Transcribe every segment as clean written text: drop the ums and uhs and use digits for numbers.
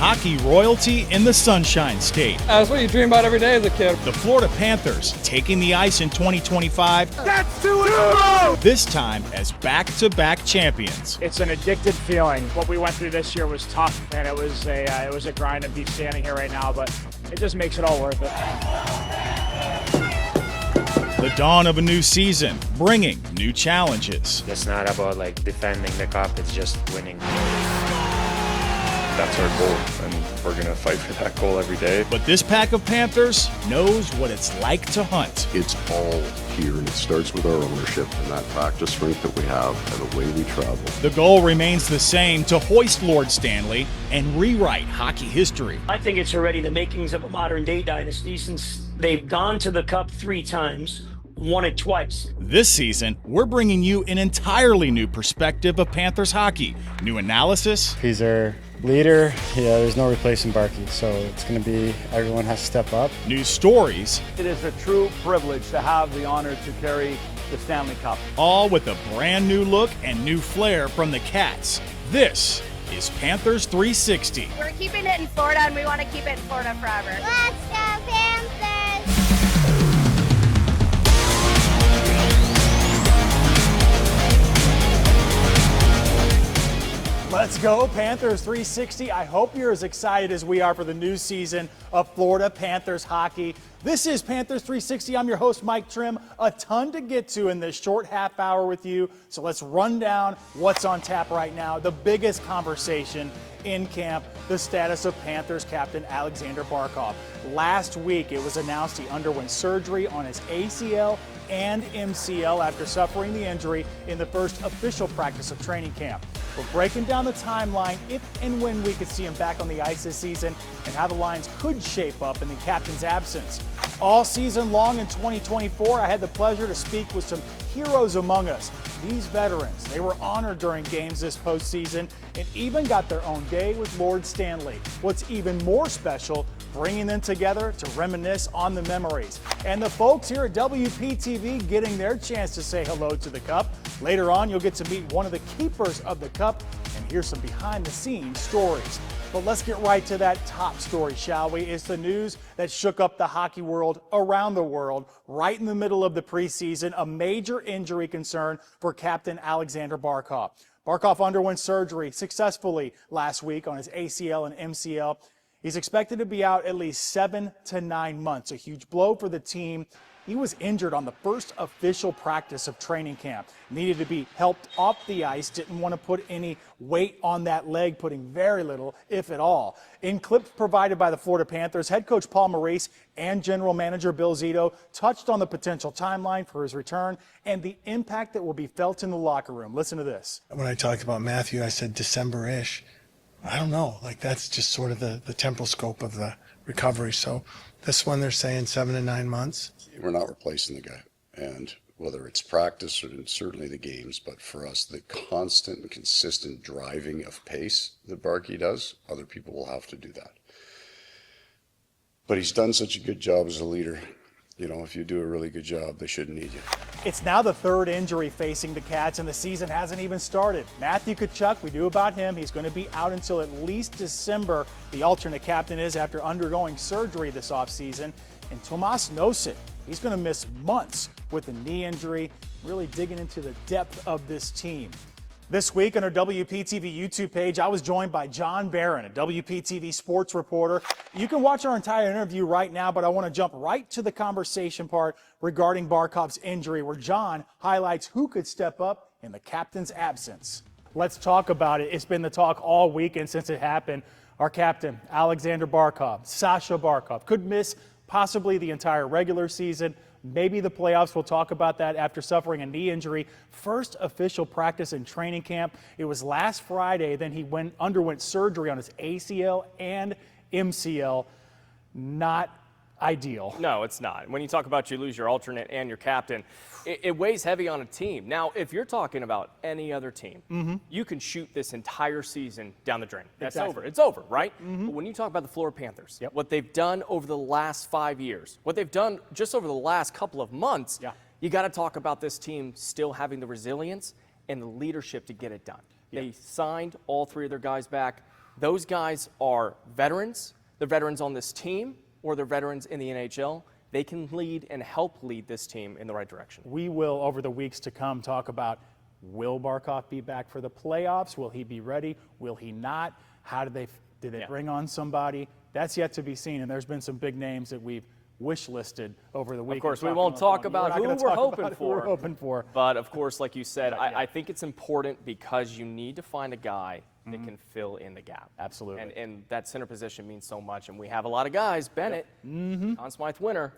hockey royalty in the Sunshine State. That's what you dream about every day as a kid. The Florida Panthers taking the ice in 2025. That's 2-0! This time as back-to-back champions. It's an addictive feeling. What we went through this year was tough, and it was a grind to be standing here right now, but it just makes it all worth it. The dawn of a new season, bringing new challenges. It's not about like defending the cup, it's just winning. That's our goal, and we're going to fight for that goal every day. But this pack of Panthers knows what it's like to hunt. It's all here, and it starts with our ownership and that practice strength that we have and the way we travel. The goal remains the same, to hoist Lord Stanley and rewrite hockey history. I think it's already the makings of a modern-day dynasty, since they've gone to the Cup 3 times, won it twice. This season, we're bringing you an entirely new perspective of Panthers hockey. New analysis. He's our leader. Yeah, there's no replacing Barkov, so it's going to be everyone has to step up. New stories. It is a true privilege to have the honor to carry the Stanley Cup. All with a brand new look and new flair from the Cats. This is Panthers 360. We're keeping it in Florida, and we want to keep it in Florida forever. Let's go Panthers! Let's go Panthers 360. I hope you're as excited as we are for the new season of Florida Panthers hockey. This is Panthers 360. I'm your host, Mike Trim. A ton to get to in this short half hour with you. So let's run down what's on tap right now. The biggest conversation in camp, the status of Panthers captain Aleksander Barkov. Last week, it was announced he underwent surgery on his ACL and MCL after suffering the injury in the first official practice of training camp. We're breaking down the timeline if and when we could see him back on the ice this season and how the lines could shape up in the captain's absence. All season long in 2024, I had the pleasure to speak with some heroes among us. These veterans, they were honored during games this postseason and even got their own day with Lord Stanley. What's even more special, bringing them together to reminisce on the memories. And the folks here at WPTV getting their chance to say hello to the Cup. Later on, you'll get to meet one of the keepers of the Cup and hear some behind-the-scenes stories. But let's get right to that top story, shall we? It's the news that shook up the hockey world around the world right in the middle of the preseason, a major injury concern for Captain Aleksander Barkov. Barkov underwent surgery successfully last week on his ACL and MCL. He's expected to be out at least 7 to 9 months, a huge blow for the team. He was injured on the first official practice of training camp. Needed to be helped off the ice, didn't want to put any weight on that leg, putting very little, if at all. In clips provided by the Florida Panthers, head coach Paul Maurice and general manager Bill Zito touched on the potential timeline for his return and the impact that will be felt in the locker room. Listen to this. When I talked about Matthew, I said December-ish. I don't know, like that's just sort of the temporal scope of the recovery. So this one they're saying 7 to 9 months. We're not replacing the guy, and whether it's practice or certainly the games, but for us, the constant and consistent driving of pace that Barkey does, other people will have to do that. But he's done such a good job as a leader. You know, if you do a really good job, they shouldn't need you. It's now the third injury facing the Cats, and the season hasn't even started. Matthew Tkachuk, we knew about him. He's going to be out until at least December. The alternate captain is after undergoing surgery this offseason. And Tomas Nosek, he's going to miss months with a knee injury, really digging into the depth of this team. This week on our WPTV YouTube page, I was joined by John Barron, a WPTV sports reporter. You can watch our entire interview right now, but I want to jump right to the conversation part regarding Barkov's injury, where John highlights who could step up in the captain's absence. Let's talk about it. It's been the talk all weekend since it happened. Our captain, Aleksander Barkov, Sasha Barkov, could miss possibly the entire regular season, maybe the playoffs. We'll talk about that after suffering a knee injury. First official practice in training camp. It was last Friday. Then he underwent surgery on his ACL and MCL. Not ideal. No, it's not. When you talk about you lose your alternate and your captain, it weighs heavy on a team. Now, if you're talking about any other team, you can shoot this entire season down the drain. That's over. It's over, right? But when you talk about the Florida Panthers, what they've done over the last 5 years, what they've done just over the last couple of months, you got to talk about this team still having the resilience and the leadership to get it done. They signed all three of their guys back. Those guys are veterans. They're veterans on this team, or they're veterans in the NHL. They can lead and help lead this team in the right direction. We will, over the weeks to come, talk about, will Barkov be back for the playoffs? Will he be ready? Will he not? How did they bring on somebody? That's yet to be seen, and there's been some big names that we've wish listed over the week. Of course, we won't talk about who we're hoping for. But of course, like you said, I think it's important because you need to find a guy that can fill in the gap. Absolutely. And that center position means so much. And we have a lot of guys. Bennett, Conn Smythe winner,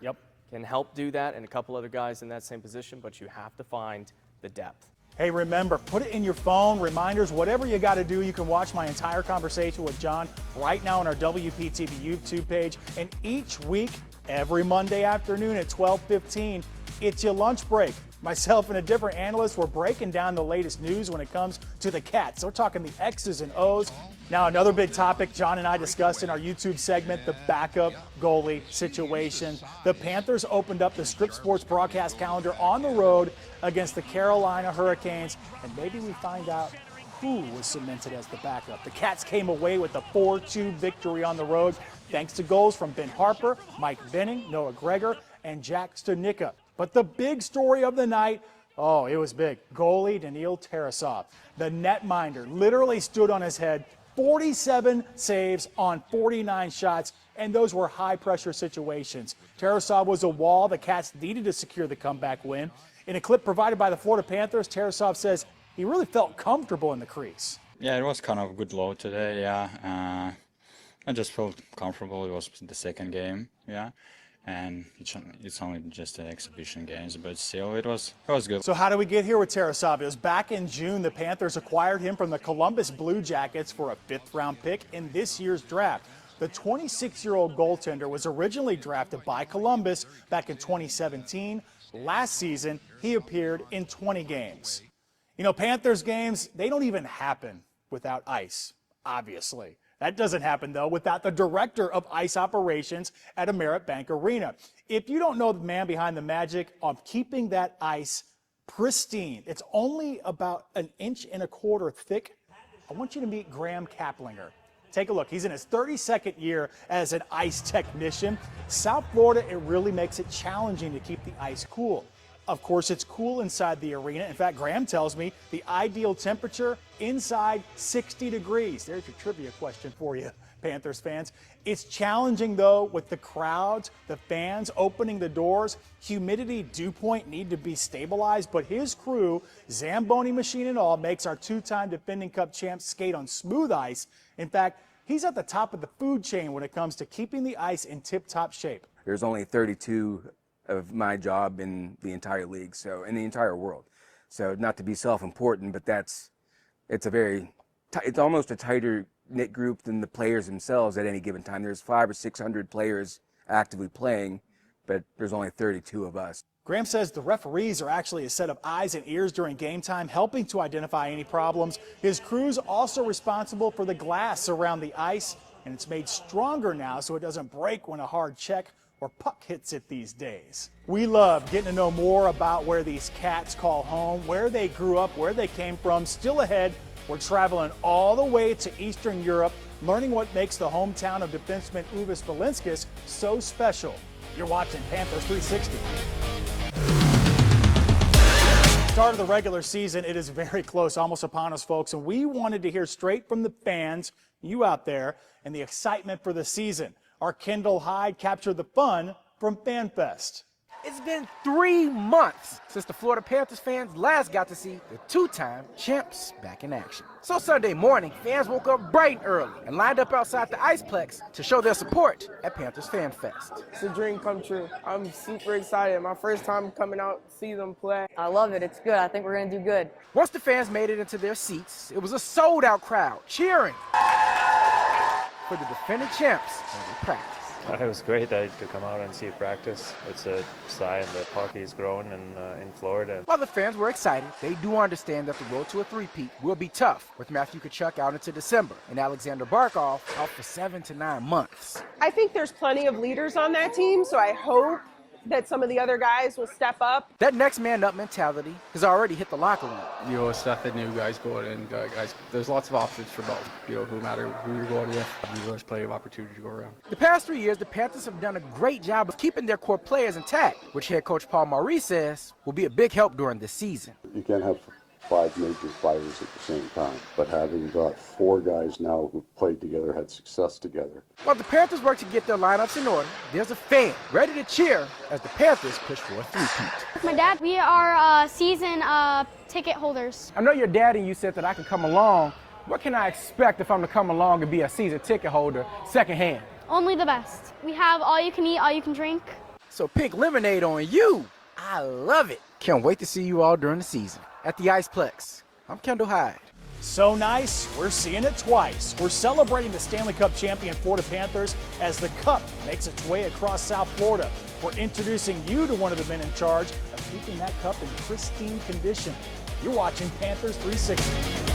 can help do that, and a couple other guys in that same position, but you have to find the depth. Hey, remember, put it in your phone, reminders, whatever you got to do. You can watch my entire conversation with John right now on our WPTV YouTube page. And each week, every Monday afternoon at 12:15, it's your lunch break. Myself and a different analyst, we're breaking down the latest news when it comes to the Cats. We're talking the X's and O's. Now, another big topic John and I discussed in our YouTube segment, the backup goalie situation. The Panthers opened up the Strip Sports broadcast calendar on the road against the Carolina Hurricanes, and maybe we find out who was cemented as the backup. The Cats came away with a 4-2 victory on the road, thanks to goals from Ben Harper, Mike Benning, Noah Gregor, and Jack Studnicka. But the big story of the night, oh, it was big. Goalie Daniil Tarasov, the netminder, literally stood on his head, 47 saves on 49 shots, and those were high-pressure situations. Tarasov was a wall the Cats needed to secure the comeback win. In a clip provided by the Florida Panthers, Tarasov says he really felt comfortable in the crease. Yeah, it was kind of a good load today, yeah. I just felt comfortable. It was the second game, yeah. And it's only just an exhibition games, but still it was good. So how do we get here with Tarasov? It was back in June the Panthers acquired him from the Columbus Blue Jackets for a 5th-round pick in this year's draft. The 26-year-old goaltender was originally drafted by Columbus back in 2017. Last season, he appeared in 20 games. You know, Panthers games, they don't even happen without ice, obviously. That doesn't happen, though, without the director of ice operations at Amerit Bank Arena. If you don't know the man behind the magic of keeping that ice pristine, it's only about 1.25 inches thick, I want you to meet Graham Kaplinger. Take a look. He's in his 32nd year as an ice technician. South Florida, it really makes it challenging to keep the ice cool. Of course, it's cool inside the arena. In fact, Graham tells me the ideal temperature inside 60 degrees. There's your trivia question for you, Panthers fans. It's challenging, though, with the crowds, the fans opening the doors. Humidity dew point need to be stabilized, but his crew, Zamboni machine and all, makes our two-time defending Cup champs skate on smooth ice. In fact, he's at the top of the food chain when it comes to keeping the ice in tip-top shape. There's only 32 of my job in the entire league, so in the entire world. So not to be self-important, but it's almost a tighter knit group than the players themselves at any given time. There's 500 or 600 players actively playing, but there's only 32 of us. Graham says the referees are actually a set of eyes and ears during game time, helping to identify any problems. His crew's also responsible for the glass around the ice, and it's made stronger now so it doesn't break when a hard check or puck hits it these days. We love getting to know more about where these Cats call home, where they grew up, where they came from. Still ahead, we're traveling all the way to Eastern Europe, learning what makes the hometown of defenseman Uvis Valinskis so special. You're watching Panthers 360. Start of the regular season, it is very close, almost upon us, folks, and we wanted to hear straight from the fans, you out there, and the excitement for the season. Our Kendall Hyde captured the fun from FanFest. It's been 3 months since the Florida Panthers fans last got to see the two-time champs back in action. So Sunday morning, fans woke up bright and early and lined up outside the Iceplex to show their support at Panthers FanFest. It's a dream come true. I'm super excited. My first time coming out to see them play. I love it. It's good. I think we're going to do good. Once the fans made it into their seats, it was a sold-out crowd cheering for the defending champs when they practice. It was great to come out and see practice. It's a sign that hockey is growing in Florida. While the fans were excited, they do understand that the road to a three-peat will be tough, with Matthew Tkachuk out into December and Aleksander Barkov out for 7 to 9 months. I think there's plenty of leaders on that team, so I hope that some of the other guys will step up. That next man up mentality has already hit the locker room. You know, stuff that new guys going in, guys. There's lots of options for both. You know, no matter who you're going with, there's plenty of opportunity to go around. The past 3 years, the Panthers have done a great job of keeping their core players intact, which head coach Paul Maurice says will be a big help during this season. You can't have 5 major fighters at the same time, but having got 4 guys now who played together, had success together. While the Panthers work to get their lineups in order, there's a fan ready to cheer as the Panthers push for a three-peat. With my dad, we are season ticket holders. I know your dad and you said that I could come along. What can I expect if I'm to come along and be a season ticket holder secondhand? Only the best. We have all you can eat, all you can drink. So pink lemonade on you. I love it. Can't wait to see you all during the season. At the Iceplex, I'm Kendall Hyde. So nice, we're seeing it twice. We're celebrating the Stanley Cup champion Florida Panthers as the Cup makes its way across South Florida. We're introducing you to one of the men in charge of keeping that cup in pristine condition. You're watching Panthers 360.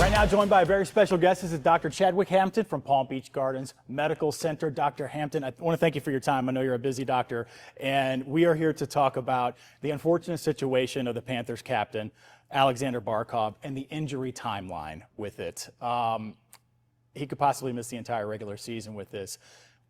Right now, joined by a very special guest. This is Dr. Chadwick Hampton from Palm Beach Gardens Medical Center. Dr. Hampton, I want to thank you for your time. I know you're a busy doctor, and we are here to talk about the unfortunate situation of the Panthers captain, Aleksander Barkov, and the injury timeline with it. He could possibly miss the entire regular season with this.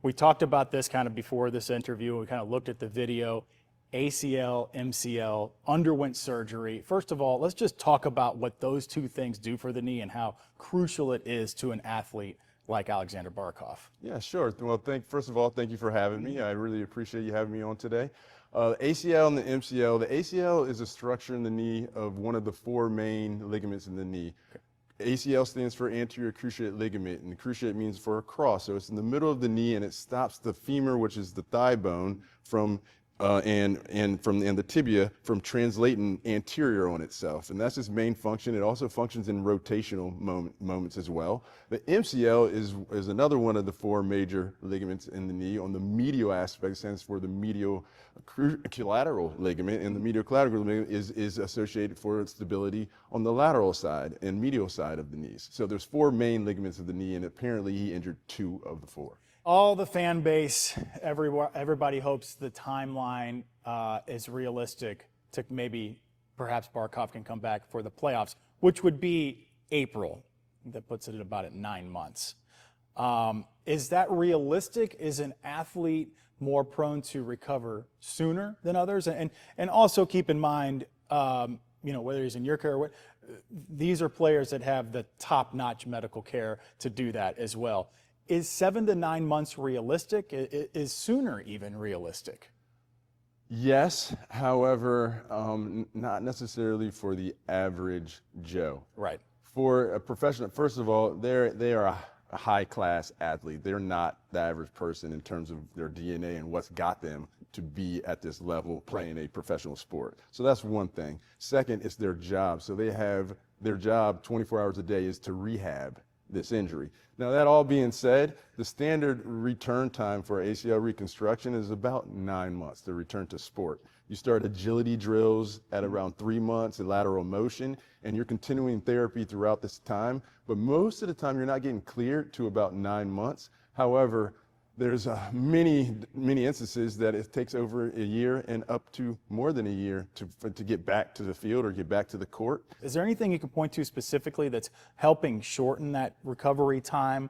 We talked about this kind of before this interview. We kind of looked at the video. ACL, MCL, underwent surgery. First of all, let's just talk about what those two things do for the knee and how crucial it is to an athlete like Aleksander Barkov. Yeah, sure. Well, first of all, thank you for having me. I really appreciate you having me on today. ACL and the MCL. The ACL is a structure in the knee of one of the 4 main ligaments in the knee. Okay. ACL stands for anterior cruciate ligament, and cruciate means for a cross. So it's in the middle of the knee, and it stops the femur, which is the thigh bone, from and the tibia from translating anterior on itself, and that's its main function. It also functions in rotational moments as well. The MCL is another one of the 4 major ligaments in the knee. On the medial aspect, it stands for the medial collateral ligament, and the medial collateral ligament is associated for its stability on the lateral side and medial side of the knees. So there's 4 main ligaments of the knee, and apparently he injured 2 of the 4. All the fan base, everybody hopes the timeline is realistic to perhaps Barkov can come back for the playoffs, which would be April. That puts it at about 9 months. Is that realistic? Is an athlete more prone to recover sooner than others? And also keep in mind, whether he's in your care or what, these are players that have the top-notch medical care to do that as well. Is 7 to 9 months realistic? Is sooner even realistic? Yes, however, not necessarily for the average Joe. Right. For a professional, first of all, they are a high-class athlete. They're not the average person in terms of their DNA and what's got them to be at this level playing a professional sport. So that's one thing. Second, it's their job. So they have their job 24 hours a day is to rehab this injury. Now, that all being said, the standard return time for ACL reconstruction is about 9 months to return to sport. You start agility drills at around 3 months in lateral motion, and you're continuing therapy throughout this time. But most of the time, you're not getting cleared to about 9 months. However, there's many instances that it takes over a year and up to more than a year to get back to the field or get back to the court. Is there anything you can point to specifically that's helping shorten that recovery time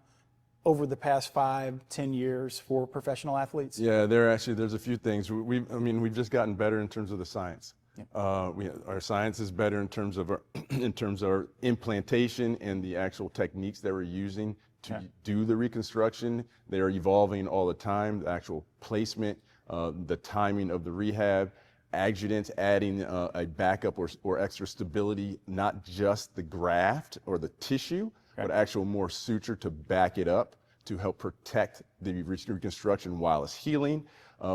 over the past 5-10 years for professional athletes? Yeah, there's a few things. We've just gotten better in terms of the science. Yeah. Our science is better in terms of our implantation and the actual techniques that we're using to do the reconstruction. They are evolving all the time. The actual placement, the timing of the rehab, adjuvants, adding a backup or extra stability, not just the graft or the tissue, but actual more suture to back it up to help protect the reconstruction while it's healing.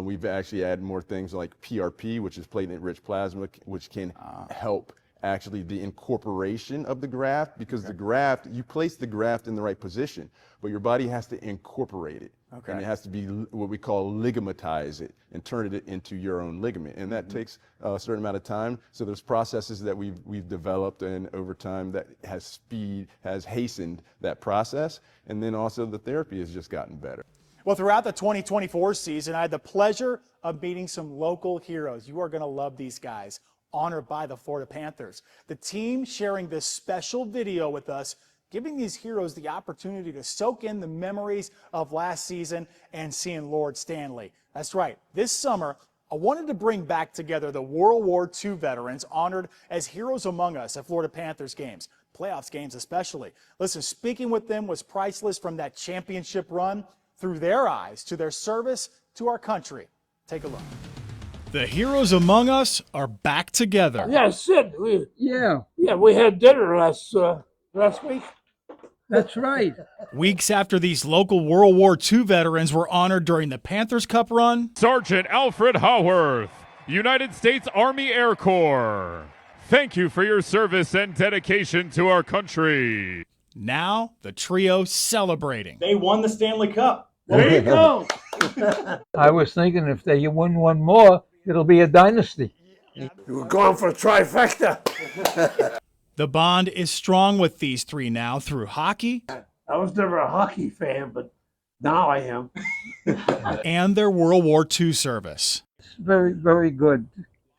We've actually added more things like PRP, which is platelet-rich plasma, which can help actually the incorporation of the graft, because the graft, you place the graft in the right position, but your body has to incorporate it. Okay. And it has to be what we call ligamentize it and turn it into your own ligament. And that takes a certain amount of time. So there's processes that we've developed, and over time that has hastened that process. And then also the therapy has just gotten better. Well, throughout the 2024 season, I had the pleasure of meeting some local heroes. You are going to love these guys. Honored by the Florida Panthers. The team sharing this special video with us, giving these heroes the opportunity to soak in the memories of last season and seeing Lord Stanley. That's right. This summer, I wanted to bring back together the World War II veterans honored as heroes among us at Florida Panthers games, playoffs games especially. Listen, speaking with them was priceless, from that championship run through their eyes to their service to our country. Take a look. The heroes among us are back together. Yeah, Sid. We had dinner last week. That's right. Weeks after these local World War II veterans were honored during the Panthers Cup run, Sergeant Alfred Haworth, United States Army Air Corps. Thank you for your service and dedication to our country. now the trio celebrating. They won the Stanley Cup. There you go. I was thinking if they win one more, it'll be a dynasty. We're going for a trifecta. The bond is strong with these three now through hockey. I was never a hockey fan, but now I am. And their World War II service. It's very, very good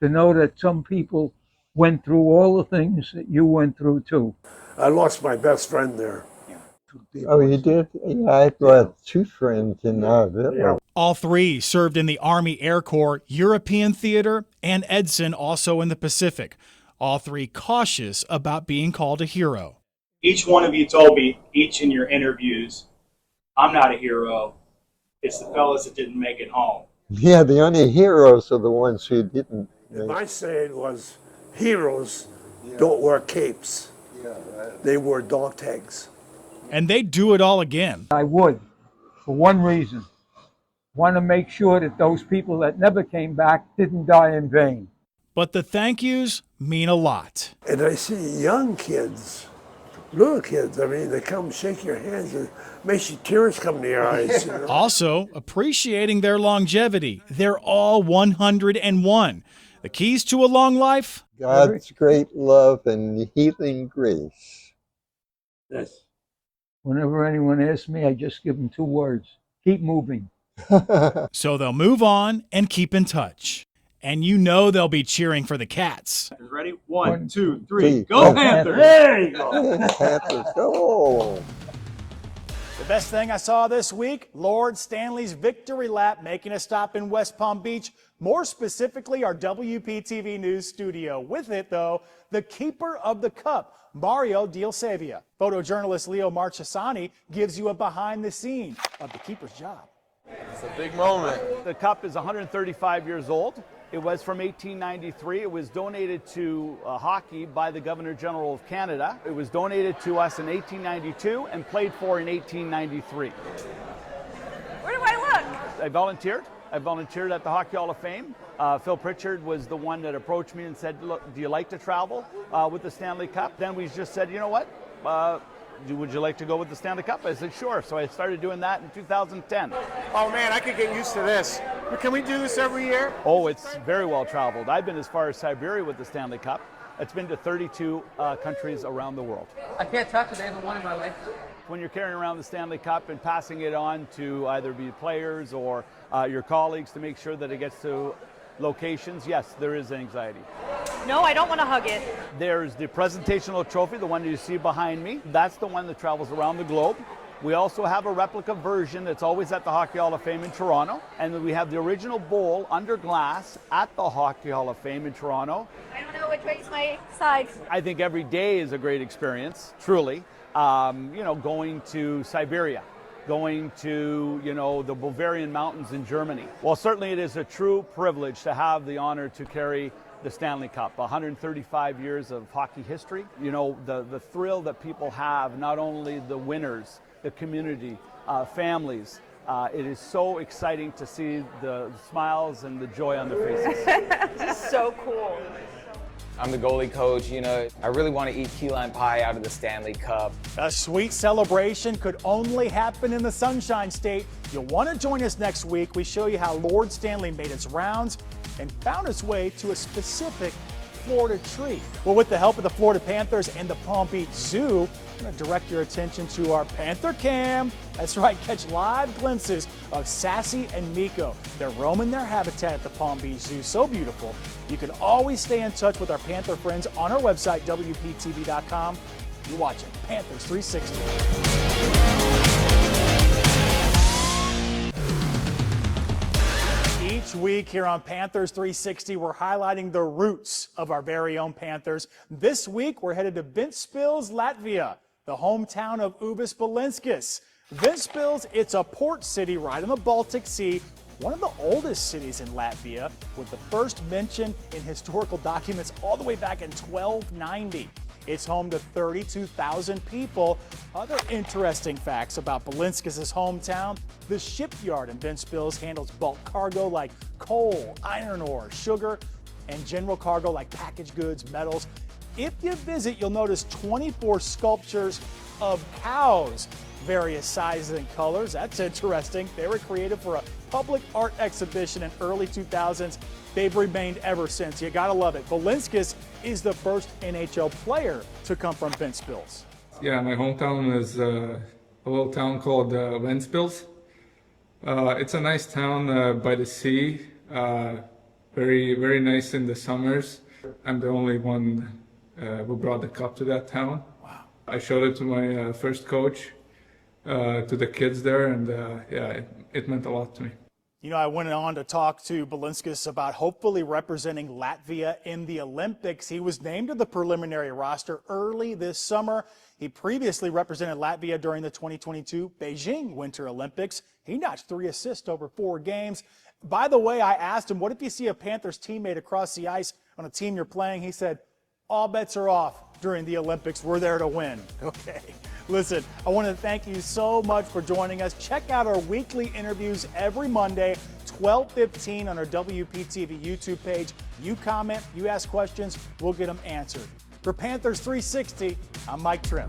to know that some people went through all the things that you went through too. I lost my best friend there. Oh, you did? Yeah, I brought two friends in that. All three served in the Army Air Corps, European Theater, and Edson, also in the Pacific. All three cautious about being called a hero. Each one of you told me, each in your interviews, I'm not a hero. It's the fellas that didn't make it home. Yeah, the only heroes are the ones who didn't. My saying was, heroes don't wear capes. They wear dog tags. And they'd do it all again. I would, for one reason. Want to make sure that those people that never came back didn't die in vain. But the thank yous mean a lot. And I see young kids, little kids, I mean, they come shake your hands and makes you tears come to your eyes. You know? Also, appreciating their longevity. They're all 101. The keys to a long life? God's great love and healing grace. Yes. Whenever anyone asks me, I just give them two words. Keep moving. So they'll move on and keep in touch. And you know they'll be cheering for the Cats. Ready? One, two, three. Go Panthers! There you go. Panthers, go! The best thing I saw this week, Lord Stanley's victory lap, making a stop in West Palm Beach. More specifically, our WPTV News studio. With it, though, the keeper of the cup, Mario Dielsavia. Photojournalist Leo Marchesani gives you a behind the scene of the keeper's job. It's a big moment. The cup is 135 years old. It was from 1893. It was donated to hockey by the Governor General of Canada. It was donated to us in 1892 and played for in 1893. Where do I look? I volunteered. I volunteered at the Hockey Hall of Fame. Phil Pritchard was the one that approached me and said, look, do you like to travel with the Stanley Cup? Then we just said, you know what? Would you like to go with the Stanley Cup? I said, sure. So I started doing that in 2010. Oh man, I could get used to this. But can we do this every year? Oh, it's very well traveled. I've been as far as Siberia with the Stanley Cup. It's been to 32 countries around the world. I can't touch it. I haven't won in my life. When you're carrying around the Stanley Cup and passing it on to either be players or your colleagues to make sure that it gets to locations, yes, there is anxiety. No, I don't want to hug it. There's the presentational trophy, the one you see behind me. That's the one that travels around the globe. We also have a replica version that's always at the Hockey Hall of Fame in Toronto. And then we have the original bowl under glass at the Hockey Hall of Fame in Toronto. I don't know which way is my side. I think every day is a great experience, truly. Going to Siberia, going to, the Bavarian Mountains in Germany. Well, certainly it is a true privilege to have the honor to carry the Stanley Cup, 135 years of hockey history. The thrill that people have, not only the winners, the community, families. It is so exciting to see the smiles and the joy on their faces. This is so cool. I'm the goalie coach. I really want to eat key lime pie out of the Stanley Cup. A sweet celebration could only happen in the Sunshine State. You'll want to join us next week. We show you how Lord Stanley made its rounds and found its way to a specific Florida treat? Well, with the help of the Florida Panthers and the Palm Beach Zoo, I'm going to direct your attention to our Panther Cam. That's right, catch live glimpses of Sassy and Miko. They're roaming their habitat at the Palm Beach Zoo. So beautiful. You can always stay in touch with our Panther friends on our website, WPTV.com. You're watching Panthers 360. Each week here on Panthers 360, we're highlighting the roots of our very own Panthers. This week, we're headed to Ventspils, Latvia, the hometown of Ubis Balinskis. Ventspils, it's a port city right on the Baltic Sea, one of the oldest cities in Latvia, with the first mention in historical documents all the way back in 1290. It's home to 32,000 people. Other interesting facts about Balinskis' hometown: the shipyard in Ventspils handles bulk cargo like coal, iron ore, sugar, and general cargo like packaged goods, metals. If you visit, you'll notice 24 sculptures of cows, various sizes and colors. That's interesting. They were created for a public art exhibition in early 2000s. They've remained ever since. You gotta love it. Balinskis is the first NHL player to come from Ventspils. Yeah, my hometown is a little town called Ventspils. It's a nice town by the sea. Very, very nice in the summers. I'm the only one who brought the cup to that town. Wow. I showed it to my first coach, to the kids there, and yeah, it meant a lot to me. You know, I went on to talk to Balinskis about hopefully representing Latvia in the Olympics. He was named to the preliminary roster early this summer. He previously represented Latvia during the 2022 Beijing Winter Olympics. He notched 3 assists over 4 games. By the way, I asked him, what if you see a Panthers teammate across the ice on a team you're playing? He said, all bets are off during the Olympics. We're there to win. Okay. Listen, I want to thank you so much for joining us. Check out our weekly interviews every Monday, 12:15 on our WPTV YouTube page. You comment, you ask questions, we'll get them answered. For Panthers 360, I'm Mike Trim.